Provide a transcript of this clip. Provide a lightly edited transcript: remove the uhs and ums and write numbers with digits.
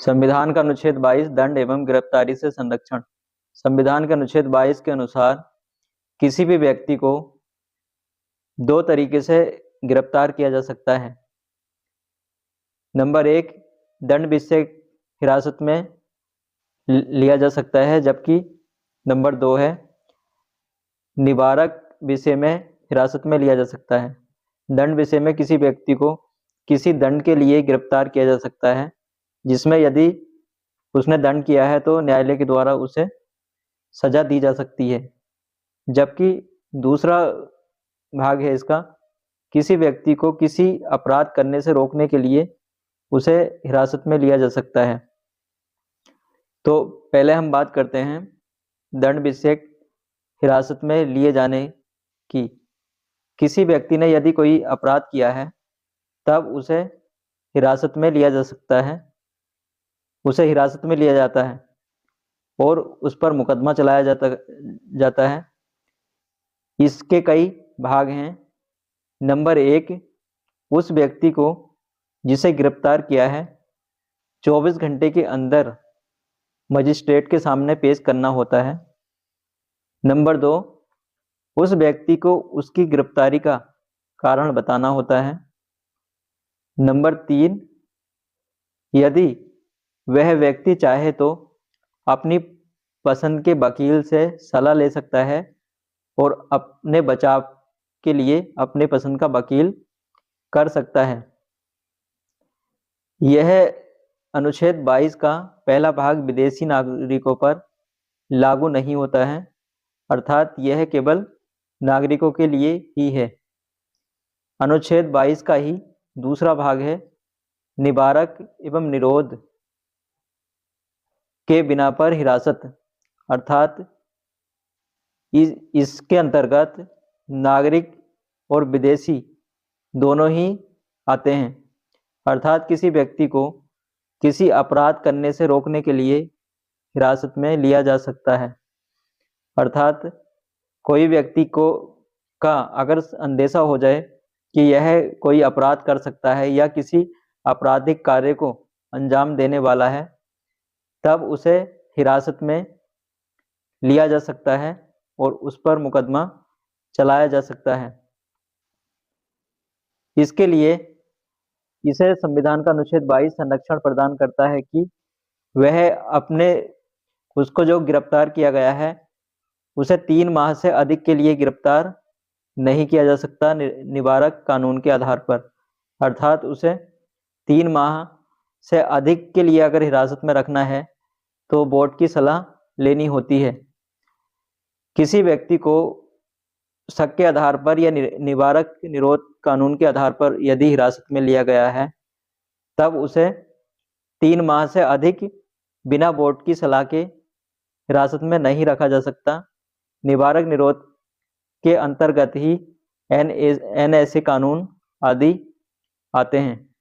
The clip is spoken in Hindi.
संविधान का अनुच्छेद 22 दंड एवं गिरफ्तारी से संरक्षण। संविधान के अनुच्छेद 22 के अनुसार किसी भी व्यक्ति को दो तरीके से गिरफ्तार किया जा सकता है। नंबर 1, दंड विषय हिरासत में लिया जा सकता है, जबकि नंबर 2 है निवारक विषय में हिरासत में लिया जा सकता है। दंड विषय में किसी व्यक्ति को किसी दंड के लिए गिरफ्तार किया जा सकता है, जिसमें यदि उसने दंड किया है तो न्यायालय के द्वारा उसे सजा दी जा सकती है। जबकि दूसरा भाग है इसका, किसी व्यक्ति को किसी अपराध करने से रोकने के लिए उसे हिरासत में लिया जा सकता है। तो पहले हम बात करते हैं दंड विषयक हिरासत में लिए जाने की। किसी व्यक्ति ने यदि कोई अपराध किया है तब उसे हिरासत में लिया जा सकता है, उसे हिरासत में लिया जाता है और उस पर मुकदमा चलाया जाता है। इसके कई भाग हैं। नंबर 1, उस व्यक्ति को जिसे गिरफ्तार किया है 24 घंटे के अंदर मजिस्ट्रेट के सामने पेश करना होता है। नंबर 2, उस व्यक्ति को उसकी गिरफ्तारी का कारण बताना होता है। नंबर 3, यदि वह व्यक्ति चाहे तो अपनी पसंद के वकील से सलाह ले सकता है और अपने बचाव के लिए अपने पसंद का वकील कर सकता है। यह अनुच्छेद 22 का पहला भाग विदेशी नागरिकों पर लागू नहीं होता है, अर्थात यह केवल नागरिकों के लिए ही है। अनुच्छेद 22 का ही दूसरा भाग है निवारक एवं निरोध के बिना पर हिरासत, अर्थात इसके अंतर्गत नागरिक और विदेशी दोनों ही आते हैं। अर्थात किसी व्यक्ति को किसी अपराध करने से रोकने के लिए हिरासत में लिया जा सकता है। अर्थात कोई व्यक्ति का अगर अंदेशा हो जाए कि यह कोई अपराध कर सकता है या किसी आपराधिक कार्य को अंजाम देने वाला है, तब उसे हिरासत में लिया जा सकता है और उस पर मुकदमा चलाया जा सकता है। इसके लिए इसे संविधान का अनुच्छेद 22 संरक्षण प्रदान करता है कि वह उसको जो गिरफ्तार किया गया है उसे 3 माह से अधिक के लिए गिरफ्तार नहीं किया जा सकता निवारक कानून के आधार पर। अर्थात उसे 3 माह से अधिक के लिए अगर हिरासत में रखना है तो बोर्ड की सलाह लेनी होती है। किसी व्यक्ति को शक के आधार पर या निवारक निरोध कानून के आधार पर यदि हिरासत में लिया गया है तब उसे 3 माह से अधिक बिना बोर्ड की सलाह के हिरासत में नहीं रखा जा सकता। निवारक निरोध के अंतर्गत ही NSA कानून आदि आते हैं।